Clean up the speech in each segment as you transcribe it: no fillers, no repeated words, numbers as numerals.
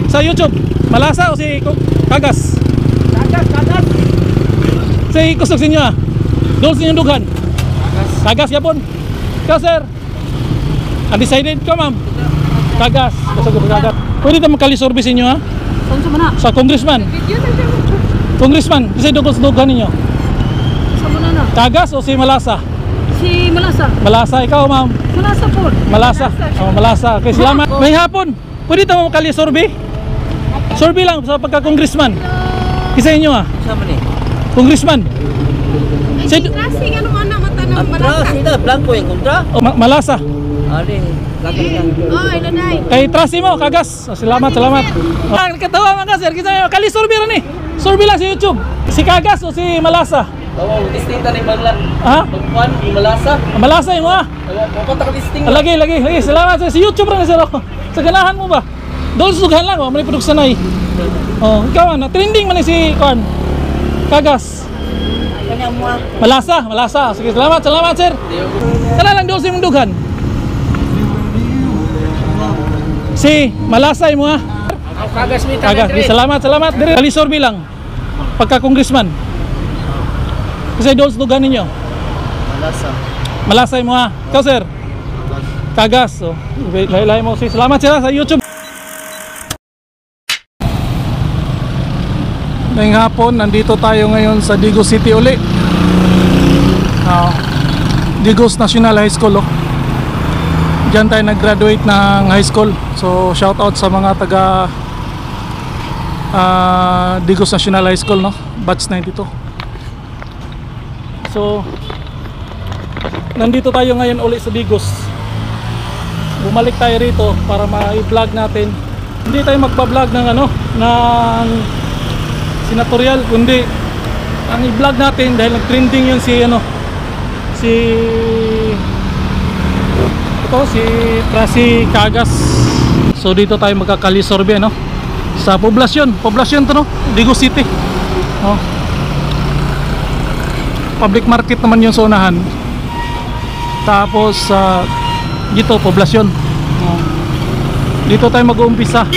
Sa YouTube, Malasa o si Kagas? Kagas. Si kusog sinyo ah. Doon sa inyong dughan. Kagas yapon. Ikaw sir, undecided ka ma'am? Kagas. Kagas. Pwede tayo magkalisorbe sa inyo ha? Saan sa mana? Sa congressman. Congressman, kasi doon sa dughan ninyo. Sa mana na? Kagas o si Malasa? Si Malasa. Malasa, ikaw ma'am? Malasa po. Malasa. Oh, Malasa. Okay, salamat. May hapon. Pwede tayo magkalisorbe? Sorbe lang sa pagka-congressman. Isa inyo ah. Sama ni. Congressman. Tracing ano man na mata ng Malasa. Sila blanco yung kontra. Oh, Malasa. Ali, kakak. Oh, ilanay. Kay Trasi mo, Kagas. Oh, salamat. Ah, nakatawa mga sir. Kita kali sorbe ra ni. Sorbe lang sa YouTube. Si Kagas o si Malasa? Oh, distinta ni Maglan. Ha? Pagkuan ni Malasa. Malasa mo ah. Kontak distinct. Lagi. Salamat sir. Si YouTube ra ni sir. Sa ganahan mo ba? Doon sugahan lang oh, may produksa na oh, ikaw na trending man si Kwan. Kagas. Kanya mo. Malasa. Sige, salamat sir. Kana lang doon sa imong dughan. Si Malasa mo ah. Kagas mi Kagas. Salamat. Dire kali sorbe lang. Pagka congressman. Kasi doon sa dughan ninyo. Malasa mo ah. Ikaw sir. Kagas. Oh. Lahi mo si salamat sir sa YouTube. Ngayong hapon, nandito tayo ngayon sa Digos City uli. Digos National High School. Diyan tayo nag-graduate ng high school. So shout out sa mga taga Digos National High School, no? Batch 92. So nandito tayo ngayon uli sa Digos. Bumalik tayo rito para ma-vlog natin. Hindi tayo magpa-vlog ng ng senatorial, kundi ang i-vlog natin dahil nag-trending yun si Trasi Kagas. So dito tayo magkakalisorbe sa poblasyon to no, Digos City. Public market naman yung sonahan. Tapos dito poblasyon. Dito tayo mag-uumpisa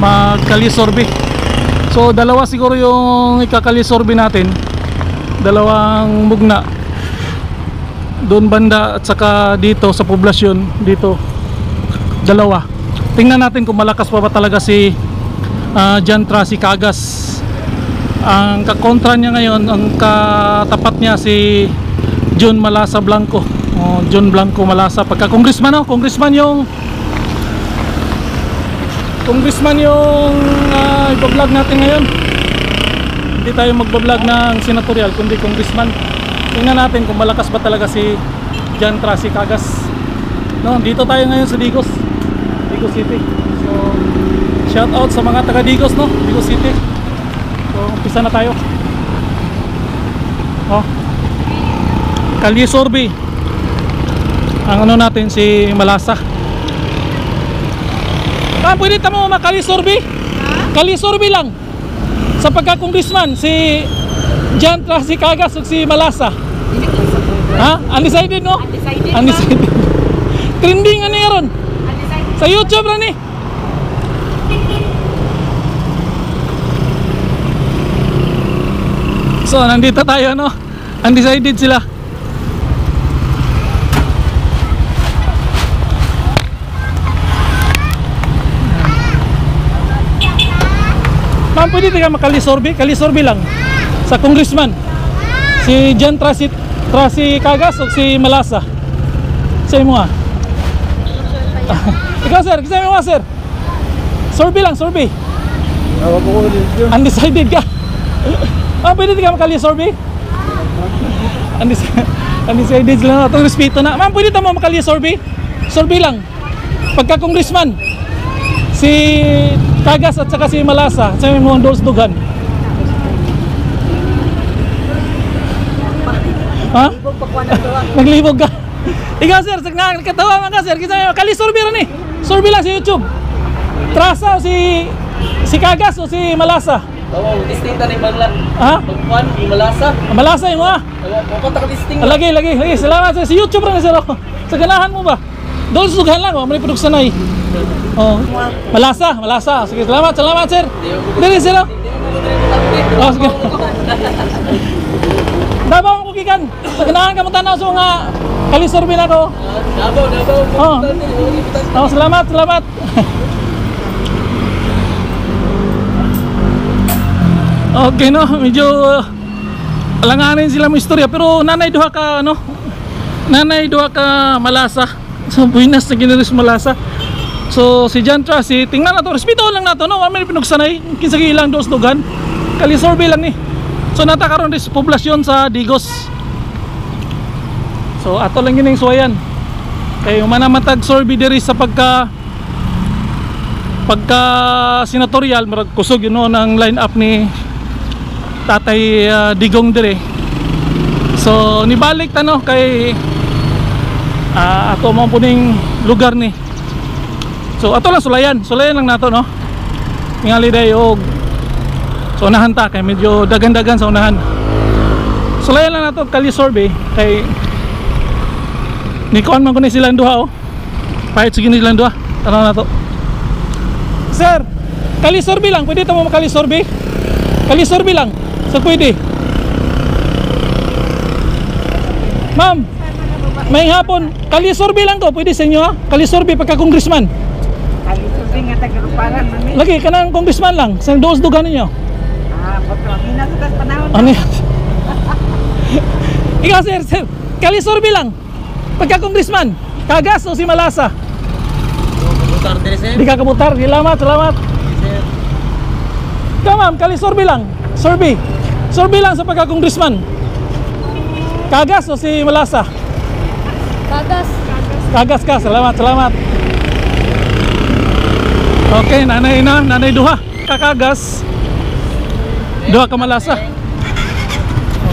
magkalisorbe. So dalawa siguro yung ikakalisorbe natin. Dalawang mugna. Doon banda at saka dito sa poblasyon. Dito dalawa. Tingnan natin kung malakas pa ba talaga si Jan Trasi Kagas. Ang kakontra niya ngayon, ang katapat niya si John Malasa Blanco. John Blanco Malasa. Pagka congressman congressman yung ipa-vlog natin ngayon. Hindi tayo magpa-vlog ng senatorial kundi congressman. Tingnan natin kung malakas ba talaga si Jan Trasi Kagas. Dito tayo ngayon sa Digos City. So shout out sa mga taga Digos, Digos City. So umpisa na tayo. Kalisorbe ang natin si Malasa. Pwede tamo makalisorbe? Kalisorbe lang sa pagka-congressman si Jan Trasi Kagas o si Malasa. Undecided no? Undecided. Trending ano yaron? Sa YouTube ra ni. So nandito tayo undecided sila. Pwede tayo makalisorbe? Kalisorbe lang sa congressman si Jan Trasi Kagas o si Malasa. Say mo ikaw sir, kasi mo sir. Sorbe lang, sorbe. Undecided ka. Pwede tayo makalisorbe? Undecided sila itong respeto na. Pwede tayo makalisorbe? Sorbe lang pagka congressman si Kagas at saka si Malasa sa mga dughan. Naglibog ka. Ikaw sir, nakatawa mga sir. Kalisorbe rin sorbe lang sa YouTube. Trasa o si Kagas o si Malasa? Distinta ni Maglan. Pagkuan ni Malasa. Malasa mo kontak distinct. Lagi. Salamat sir. Si YouTube rin sir. Sa ganahan mo ba? Doon susugahan lang, may produksan na eh. Oh. Malasa, malasa. Sige, salamat, salamat sir. Dili sila. Oh, sige. Dabaw ang kukikan. Ganahan ka mo tanaw sa mga kalisorbin ako. Dabaw. Oh. Oh, salamat, salamat. Okay no, medyo alanganin sila mo istorya pero nanay duha ka ano. Nanay duha ka malasa. So buinas na ginaris malasa. So si John Tracy, tingnan na to, respeto lang na to no, may pinugsanay kinsa ilang dos dugan. Kalisorbe lang ni. So natakaroon din sa poblasyon sa Digos. So ato lang gining suwayan. Kay humanamatag sorbi diri sa pagka senatorial murag kusog yun no, ang line up ni Tatay Digong dire. So nibalik ta no kay ato mo puning lugar ni. So ato lang sulayan lang nato no. Ningali day og so unahan ta kay medyo dagan-dagan sa unahan. Sulayan lang nato kalisorbe kay ni kuan man ko ni silang duha oh. Pahit sige ni silang duha. Tanaw na to. Sir, kalisorbe lang, pwede ta mo makalisorbe? Kalisorbe lang. So pwede. Ma'am, may hapon, kalisorbe lang ko, pwede sa inyo ha? Kalisorbe pagka congressman. Kalisorbe nga tagaruparan mami. Lagi, kanang congressman lang, sa doos dugan ninyo. Patro, minasukas panahon. Ano yan? Ikaw sir, kalisorbe lang. Pagka congressman, kagas o si malasa? Kabutar dire sir. Di ka kabutar, salamat. Sir. Ikaw ma'am, kalisorbe lang. Sorbe lang sa pagka congressman. Kagas o si malasa? Kagas ka, salamat. Okay, nanay duha kakagas. Duha ka malasa.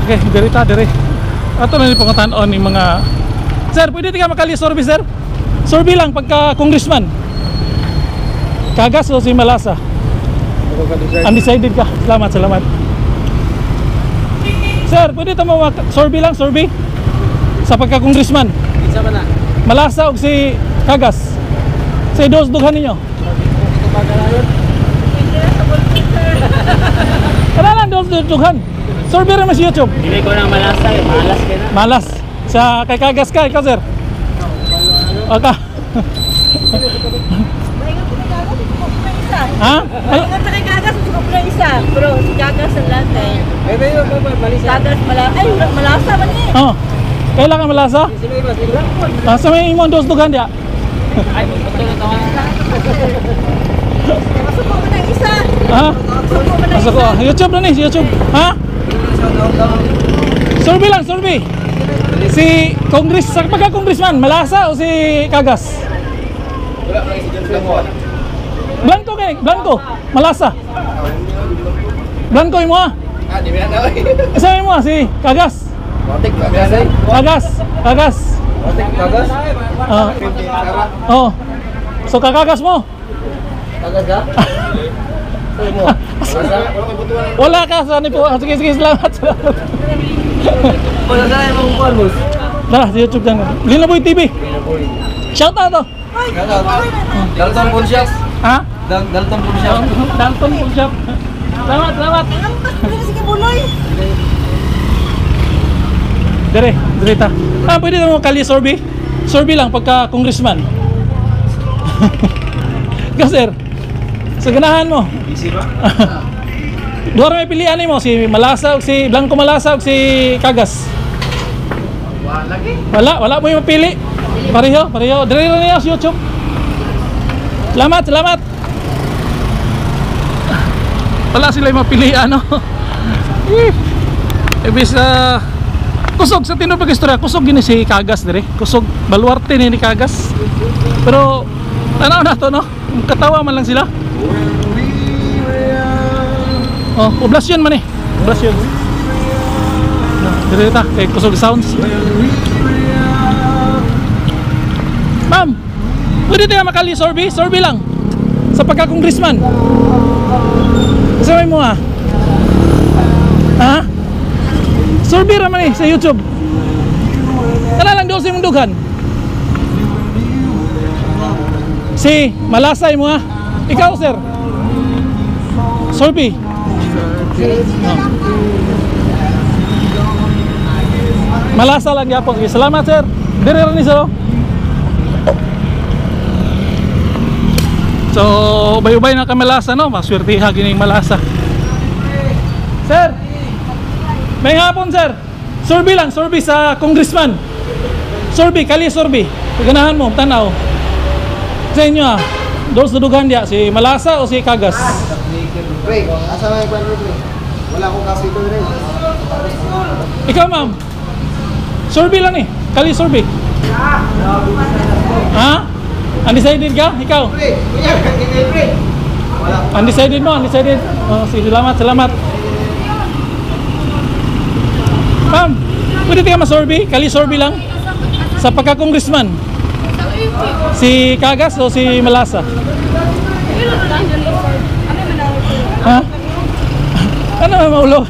Okay, diri. Ato na ni pangatan-on ni mga sir, pwede ti ka makalisorbe sir? Sorbe lang pagka congressman. Kagas o si malasa? Undecided ka. Salamat. Sir, pwede ta mo sorbe lang, sorbe? Sa pagka congressman. Kinsa man na? Malasa o si kagas? Sa dos dughan ninyo. Ito pagalayon. Ano lang dos dughan? Sorbe rin mas YouTube. Dili ko nang malasa, malas kay na. Malas. Sa kay kagas ka, ikaw sir? Okay. Ha? Ang tagagagas ko pala isa, bro. Si gagas ang latte. Balisa. Gagas malasa man ni. Oh. Kailangan malasa? Sino ibas? Sa may imong dos dugan dia. Ay, putol na tawa. Masuko mo na isa. Ha? Masuko mo na Asa ko? isa. YouTube na ni, YouTube. Ha? Sorbe lang, sorbe. Si Congress, sa pagka congressman, malasa o si kagas? Blanco kay, Blanco, malasa. Blanco imo ah. Di ba na? Isa mo si kagas. Watik kagas ay. Kagas. Watik kagas. Oh. So kakagas mo? Kagas ka? Ay mo. Wala ka sa ni po. Sige, salamat. Wala na yung kuan boss. Tara, sa YouTube lang. Linaboy TV. Shout out to. Dalton Punshop. Ha? Dalton Punshop. Dalton Punshop. Salamat. Sige buloy. Direta. Pwede na mo kali-sorbe? Sorbe lang pagka congressman. Ikaw sir, sa ganahan mo. Busy ba? Duha may pilian mo, si Malasa o si Blanco Malasa o si Kagas. Wala mo yung mapili. Pareho. Dire na niya sa YouTube. Salamat. Wala sila yung mapili ano. Ibis kusog sa tinubag istorya, kusog gini si Kagas dire. Kusog baluarte ni Kagas. Pero ano na to no? Katawa man lang sila. Oh, poblasyon man eh. Poblasyon. Dire ta kay kusog sounds. Ma'am, pwede tayo makali-sorbe? Sorbe lang. Sa pagka-congressman. Kasama mo ah. Ha? Sorbe raman eh sa YouTube. Kana lang daw sa imong dughan. Si Malasay mo ha. Ikaw sir. Sorby. Malasa lang yapon. Okay, salamat sir. Dire ni sir. So, ubay-ubay na ka Malasa no. Maswerte ha gining Malasa. Sir. May hapon sir. Sorby lang, sorby sa congressman. Sorby, kali sorby. Ganahan mo, tanaw. Sa inyo ah. Doon sa dugan dia, si Malasa o si Kagas? Pre, asa may ban pre? Wala akong kasi ito rin. Ikaw ma'am. Sorby lang eh. Kali sorby. Ha? Undecided ka? Ikaw? Pre, kuya, kaya pre. Wala. Undecided mo, undecided. Oh, sige, salamat, salamat. Ma'am, pwede ka ma-sorby? Kali sorby lang? Sa pagka-congressman? Si Kagas o si Malasa? Ha? Ano may maulo?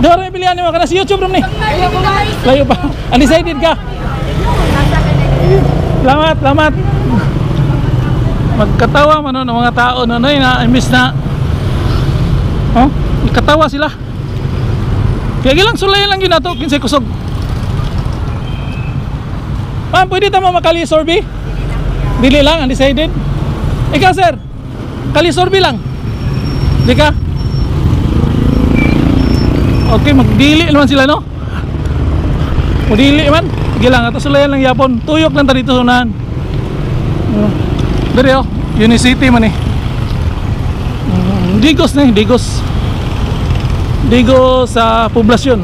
Doon may pilihan mo ka na si YouTube rin eh. Layo pa. Undecided ka? Salamat, salamat. Magkatawa man ng mga tao na imbis na oh, ikatawa sila. Kaya gilang sulayan lang yun na ito, kinsay kusog. Ma'am, pwede tamo makali sorby? Dili lang, undecided. Ikaw sir, kali sorby lang. Di ka? Okay, magdili naman sila no? Magdili man. Sige lang, ito sulayan lang yapon. Tuyok lang tayo dito sunahan. Dari oh, Unicity man eh. Digos na eh, Digos. Digos sa poblasyon.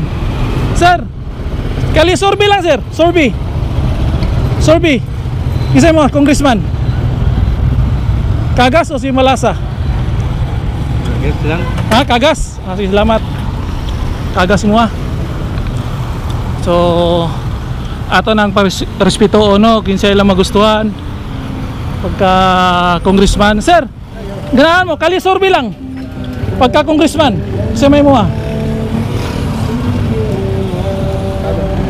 Sir, kali sorby lang sir, sorby. Sorby. Isa mo, congressman. Kagas o si Malasa? Kagas lang. Ha, Kagas? Ah, sige, salamat. Kagas mo ha. So, ato nang respeto no, kinsay lang magustuhan pagka congressman. Sir, ganahan mo, kali sorby lang. Pagka congressman, isa may mo ha.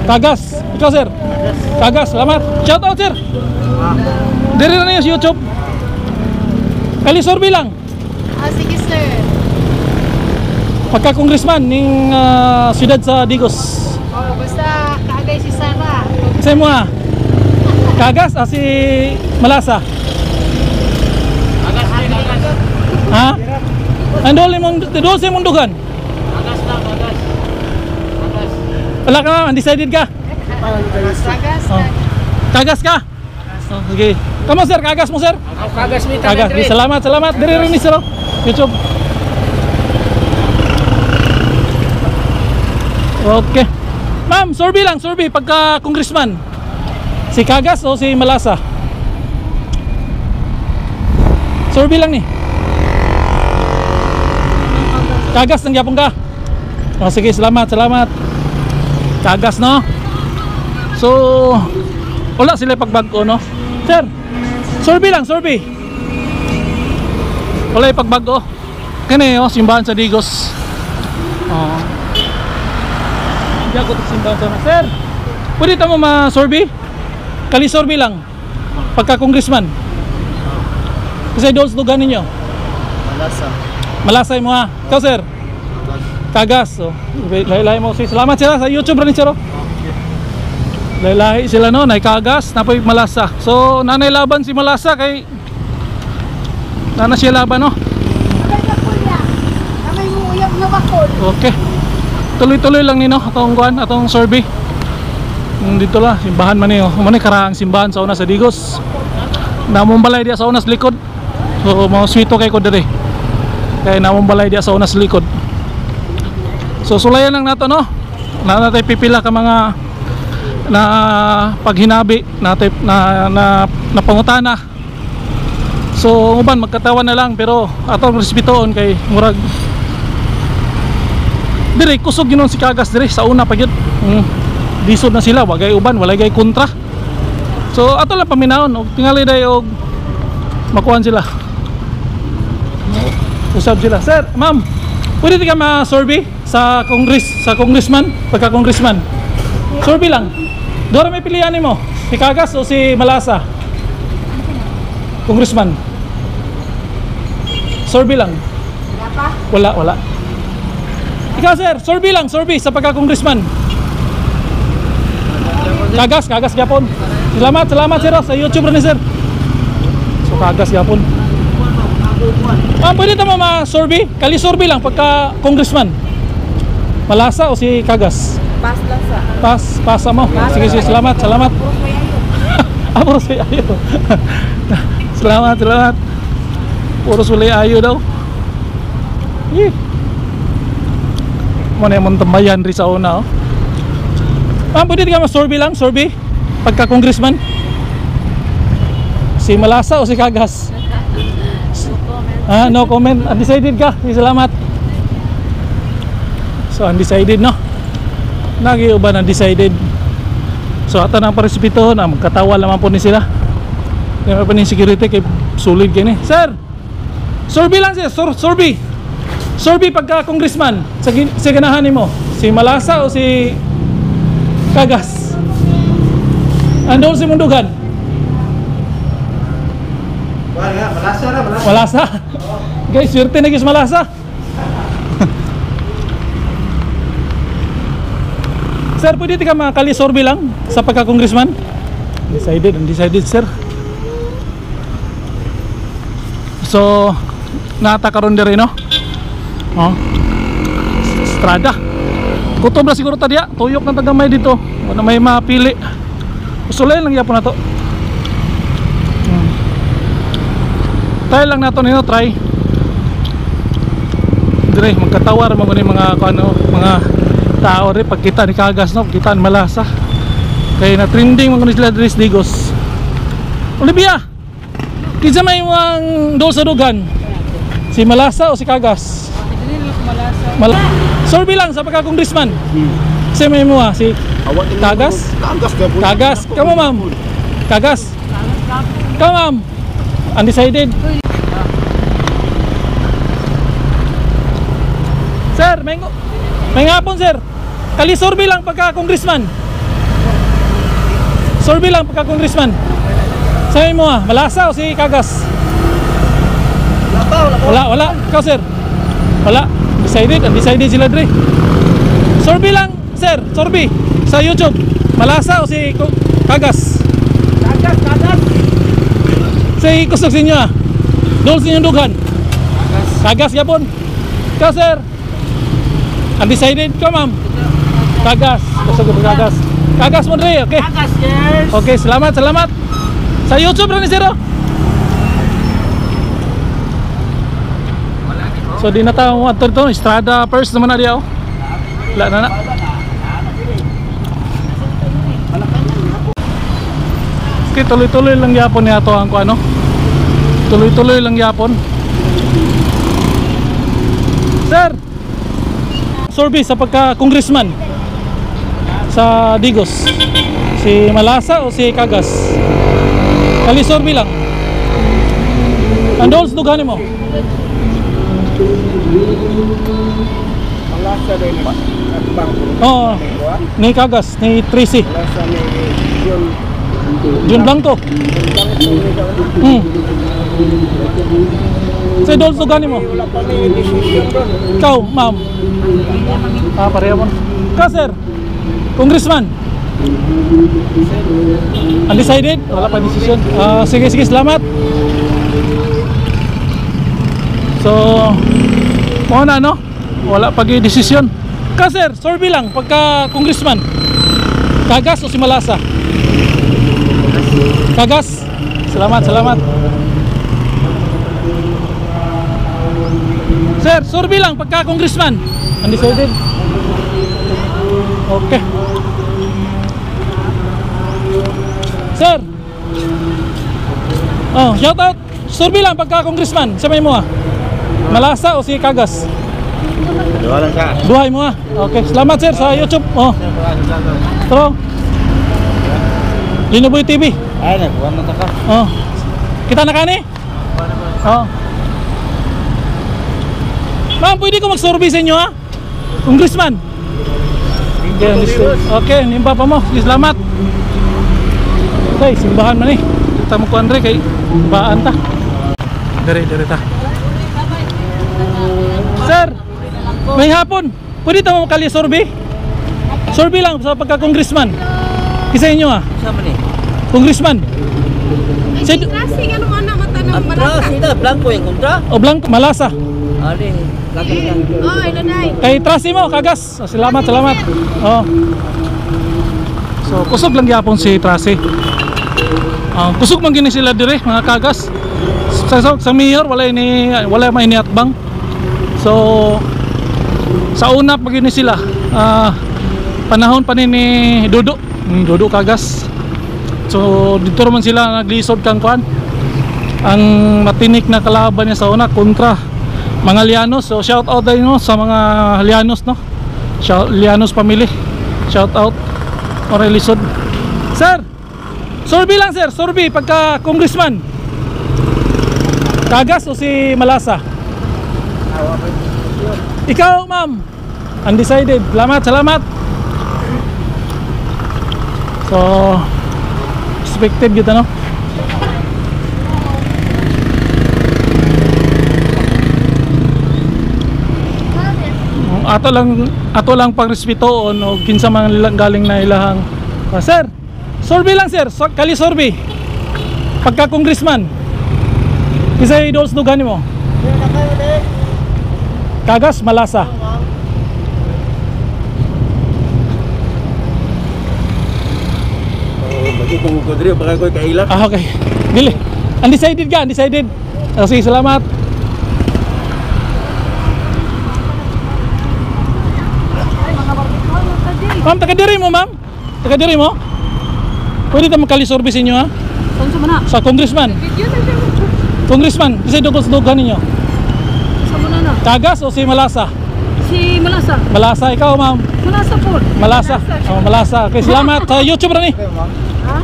Kagas. Ikaw sir? Kagas, salamat. Shout out sir. Diri na niyo sa YouTube. Kali sorby lang. Ah, sige sir. Pagka congressman ning siyudad sa Digos. Oh, basta kaagay si Sara. Sa mo ha. Kagas si Malasa. Kagas din, kagas. Ha? Andol sa mong dugan. Kagas lang, kagas. Kagas. Wala ka, undecided ka. Sagas. Oh. Kagas ka? Oh, sige. Kamu sir, kagas mo sir? Kagas mi Kagas. Sige, salamat, salamat. Diri rin ni sir. YouTube. Okay. Ma'am, sorby lang, sorby pagka congressman. Si Kagas o si Malasa? Sorby lang ni. Kagas nang yapon ka. Oh, sige, salamat, salamat. Kagas no. So, wala sila pagbago no. Sir, sorby lang, sorby. Wala pagbago. Kani oh, simbahan sa Digos. Oh. Hindi ako simbahan sa sir. Pwede tamo ma-sorby? Kali sorby lang. Pagka congressman. Kasi doon sa lugar ninyo. Malasa. Malasay mo ha. Ikaw sir. Kagas. So, lahi-lahi mo. Salamat sila sa YouTube rin sir. Lahi-lahi sila no. Nay Kagas. Napoy Malasa. So nanay laban si Malasa kay nana siya laban no. Okay. Tuloy-tuloy lang nino atong kuan, atong survey. Dito la simbahan man niyo. Mo ni karaang simbahan sa una sa Digos. Namong balay dia sa una sa likod. So mao swito kay ko diri. Kay namong balay dia sa una sa likod. So sulayan lang nato no. Na natay pipila ka mga na paghinabi natay na pangutana. So uban magkatawan na lang pero atong respetuon kay murag dire kusog ginon si Kagas dire sa una pa gyud. Disod na sila wagay uban walay gay kontra. So ato lang paminahon og tingali day og makuan sila. Usab sila. Sir, ma'am, pwede ka ma-survey sa congressman, pagka congressman. Survey lang. Dora may pilihan mo, si Kagas o si Malasa? congressman. Survey lang. Wala pa? Wala. Ikaw sir, survey lang, survey sa pagka-congressman. Kagas gyapon. Salamat sir sa YouTube rin sir. So kagas gyapon. Pwede tama ma-survey? Kali-survey lang pagka-congressman. Malasa o si Kagas? Pass lang sa. Pasa mo. Sige, salamat. Puro sulay ayo. Salamat. Puro sulay ayo daw. Mo na yung tambayan rin sa una. Pwede ka ma-survey lang, survey pagka-congressman. Si Malasa o si Kagas? No comment. Undecided ka? Salamat. So undecided no. Nag-iuban undecided. So ato nang paresipito na magkatawa naman po ni sila. Yung pa ni security kay solid kini. Sir. Survey lang sir, survey. Survey pagka congressman sa ganahan nimo. Si Malasa o si Kagas? Andol si Mundugan. Wala, malasa na, malasa. Malasa. Guys, swerte na guys Malasa. Sir, pwede ka makali-survey lang sa pagka-congressman? Undecided sir. So, natakaroon din rin no? Oh. Strada. Kutob na siguro tadya. Tuyok ng tagamay dito. Wala may mapili. Usulay lang yapon na to. Try lang nato nino, try. Dire magkatawar mo ni mga mga tao rin pagkita ni Kagas no, pagkita ni Malasa. Kaya na trending mga sila Dres Digos. Olivia. Kinsa may mga dol sa dugan? Si Malasa o si Kagas? Survey lang sa pagka-congressman. Kasi may mo si Kagas? Kagas. Kamu ma'am? Kagas? Kamu ma'am? Undecided? Sir, may ngapon sir. Kali survey lang pagka-congressman. Survey lang pagka-congressman. Sabi mo Malasa o si Kagas? Wala. Ikaw sir? Wala. Undecided sila dre. Survey lang sir, survey sa YouTube. Malasa o si Kagas? Kagas. Say kusog sa inyo Dol sa inyong dughan. Kagas yapon. Ikaw sir? Undecided ka ma'am? Kagas. Kusog sa Kagas. Kagas mo dre, okay? Kagas, yes. Okay, salamat. Sa YouTube rin sir. So di na tayo ato dito, Estrada first naman na diya. Wala na. Okay, tuloy-tuloy lang yapon niya to ang ano. Tuloy-tuloy lang yapon. Sir, survey sa pagka-congressman sa Digos. Si Malasa o si Kagas? Kali survey lang. Andol sa duganin mo? Malasa din ba? Oo. Ni Kagas, ni Tracy. Malasa ni Jun Blanco. Sa idol suganin mo? Wala pa may decision doon. Ikaw, ma'am? Pareha mo. Ikaw, sir? Congressman? Undecided? Wala pa decision. Sige, salamat. So, na no? Wala pa decision. Ikaw, sir? Survey lang pagka congressman. Kagas o si Malasa? Kagas. Salamat. Sir, survey lang pagka congressman. Undecided. Okay. Sir. Shout out. Survey lang pagka congressman. Sabay mo Malasa o si Kagas? Dua lang siya. Duhay mo Okay, salamat sir sa YouTube. Tro. Linoboy TV. Ay, nagkuhan na ka. Kita na kani? Ma'am, pwede ko mag-survey sa inyo Congressman. Okay, nimba pa mo. Salamat. Okay, simbahan man kita mo ko Andre kay baan ta. Dire ta. Sir, may hapon. Pwede tamo kali survey? Survey lang sa pagka-congressman. Kisa inyo Sama ni. Congressman. Ay, klase nga naman na mata ng Atras, malasa. ina, blanco yung kontra. O blanco, malasa. Ali, lagi lang. Oy, nanay. Kay Trasi mo, kagas. Salamat. Oh. So, kusog lang gyapon si Trasi. Kusog man gini sila dire, mga kagas. Sa mayor wala may iniatbang. So, sa una pag gini sila, panahon pa ni Dodo. Dodo kagas. So, dito man sila naglisod kang kuan. Ang matinik na kalaban niya sa una kontra mga Lianos. So shout out din no sa mga Lianos no. Lianos family. Shout out or lisod. Sir, survey lang sir, survey pagka congressman. Kagas o si Malasa? Ikaw ma'am, undecided. Salamat. So expected gitu no. Ato lang pang respetuon o kinsa man galing na ilahang. Sir, survey lang sir, kali survey. Pagka congressman. Kisay idols dugan mo. Kagas Malasa. Bagi kong kodri, baka ko'y kailak. Okay. Dili. Undecided ka, undecided. Sige, salamat. Ma'am, taga-diri mo, ma'am? Taga-diri mo? Pwede tayo magkali-survey sa inyo, ha? Saan sa mana? Sa congressman. Video na siya. Congressman, kasi dugan ninyo. Sa muna na. Kagas o si Malasa? Si Malasa. Malasa, ikaw, ma'am? Malasa po. Malasa. Oh, Malasa. Okay, salamat. Sa YouTube rin eh. Ha?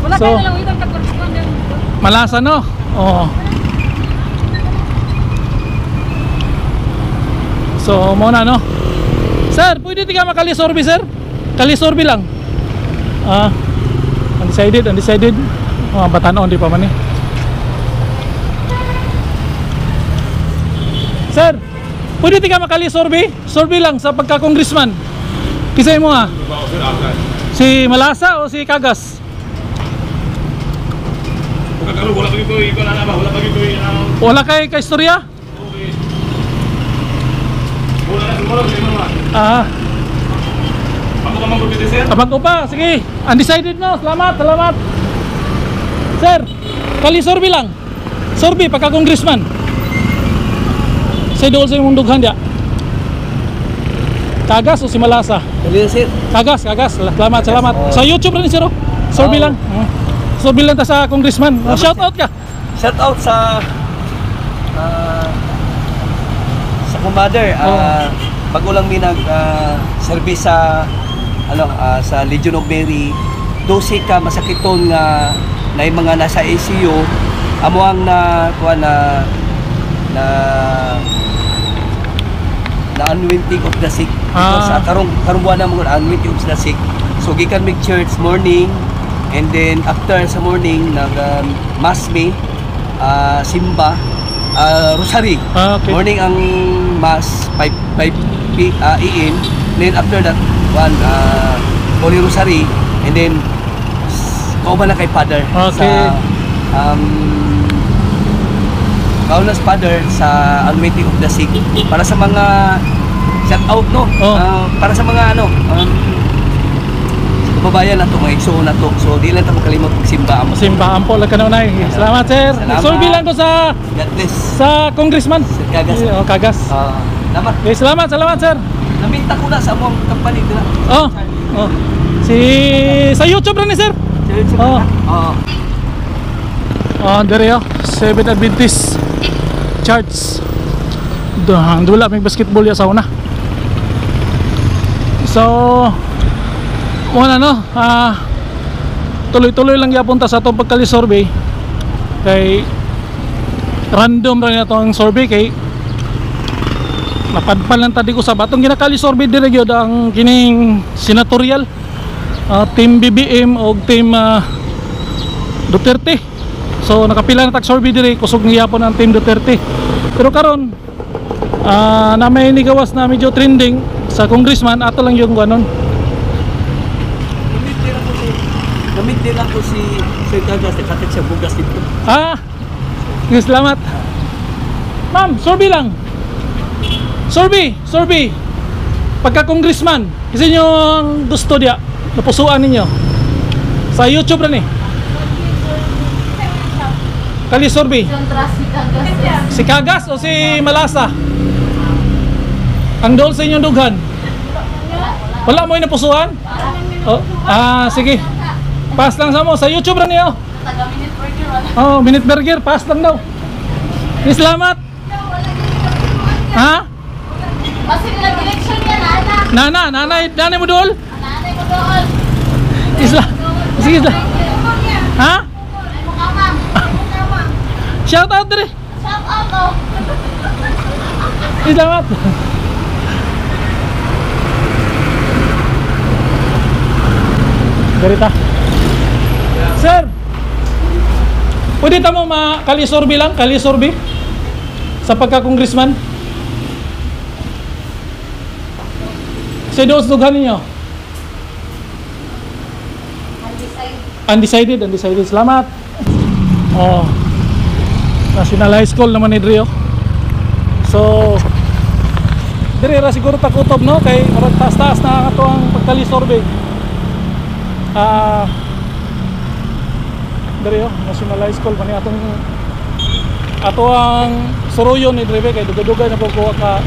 Wala So, kayo na lang itang kakorrespondan. Malasa, no? Oo. So, muna, no? Sir, pwede di ka makali-survey, sir? Kali-survey lang. Undecided. Batanon, di pa man eh. Sir, pwede di ka makali-survey? Survey lang sa pagka-congressman. Kisay mo nga. Si Malasa o si Kagas? Wala kay istorya? Abang ko pa, sige. Undecided no, salamat. Sir, kali survey lang. Survey pagka congressman. Sa dool sa imong dughan dia. Kagas o si Malasa? Kali sir. Kagas. Salamat. Sa YouTube rin sir. Survey lang. Survey lang ta sa congressman. Shout out ka. Shout out sa mother. Bago lang mi nag service sa sa Legion of Mary. 12 ka masakiton nga na mga nasa ICU amo ang na anointing of the sick. Sa karong buwan na mo anointing of the sick. So gikan mig church morning and then after sa morning nag mass me simba rosary. Okay. Morning ang mass 5 AM, then after that one Holy Rosary, and then kauban na kay Father Okay. sa kaunas Father sa anointing of the sick para sa mga shout out no. Para sa mga kababayan na to, mga igsoon na to. So di lang ta makalimot magsimba amo. Simbaan po lang ka na. Salamat sir. Salamat. Survey lang ko sa God bless. sa congressman. Sir Kagas. Kagas. Salamat. Okay, salamat sir. Naminta ko na sa among company dila. Sa YouTube rin ni sir. Dere Seven Adventist Church. Dula may basketball ya sa una. So muna no, tuloy-tuloy lang yapon ta sa atong pagkali survey. Kay random rin ito ang survey kay napadpal lang tadi ko sa batong ginakali survey dire gyud ang kining senatorial team BBM o team Duterte. So nakapila na tag survey diri kusog niya po ng Team Duterte. Pero karon na may nigawas na medyo trending sa congressman, ato lang yung ganon. Gamit din ako si Sir Kagas, katag siya bugas dito. Sige, salamat. Ma'am, survey lang. Survey. Pagka congressman, isa nyo ang gusto diya, napusuan ninyo. Sa YouTube rin eh. Kali survey. Si Kagas o si Malasa? Ang doon sa inyong dughan? Wala mo yung napusuan? Sige. Pass lang sa mo. Sa YouTube rin niyo. Minute Burger. Pass lang daw. Salamat. Ha? Nanay mo doon? Sige. Ha? Shout out diri. Salamat. Garita. Sir, pwede tamo kalisorbi lang, kalisorbi sa pagka-congressman? Sa doon dughan ninyo? Undecided. Salamat. National High School naman ni Drio. So, diri ra siguro takutob no kay marag taas-taas na ato ang pagkalisorbi. Diri National High School kani ato ang suruyon ni Dre kay dugay-dugay na pagkuha ka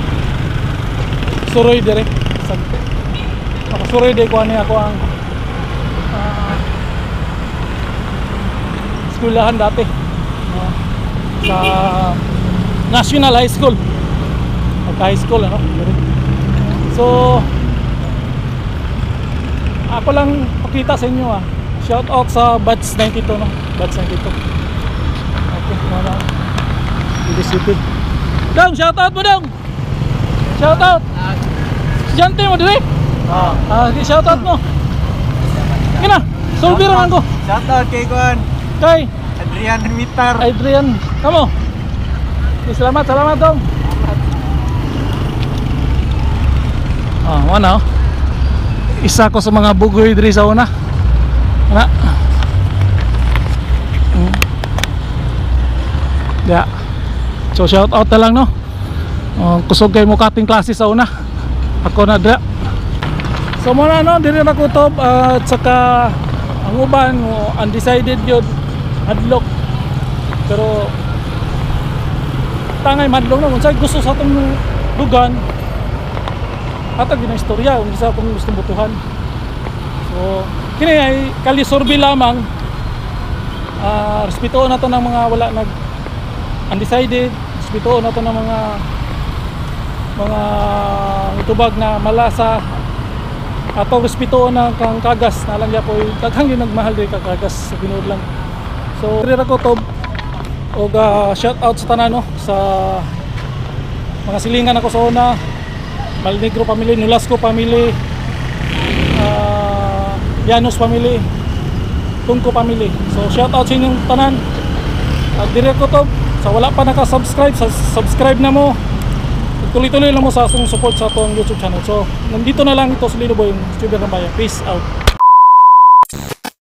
suroy diri. Suroy day ko ani ako ang skulahan dati sa National High School. High school ano. So ako lang pakita sa inyo shout out sa batch 92 no. Batch 92. Okay, wala. City. Dong, shout out mo dong. Shout out. Estudyante mo dire? Shout out mo. Kina, survey raman ko. Shout out kay Kuan. Kay Adrian Mitar. Adrian, kamo. Salamat dong. Mana? Isa ko sa mga bugoy diri sa una. Ana. Ya. So shout out na lang no. Kusog kay mo kating klase sa una. Ako na dra. So muna no, diri na kutob at saka ang uban undecided yun. Hadlok. Pero tangay madlong na kung saan gusto sa atong lugan atag yun ang istorya kung isa akong gustong butuhan. So kini ay kalisorbi lamang. Respetuon nato ng mga wala nag undecided, respetuon nato ng mga itubag na Malasa atong respetuon ng kang Kagas na lang po daghang yun nagmahal diri kang Kagas sa tinuod lang. So diri ra ko tob og shout out sa tanan no sa mga silingan ako sa una, Malnegro family, Nolasco family, Llanos family, Tungko family. So shout out sa inyong tanan. At dire ko to sa wala pa naka-subscribe, subscribe na mo. Tuloy-tuloy lang mo sa atong support sa atong YouTube channel. So nandito na lang ito sa Lido Boy, YouTuber ng Bayan. Peace out.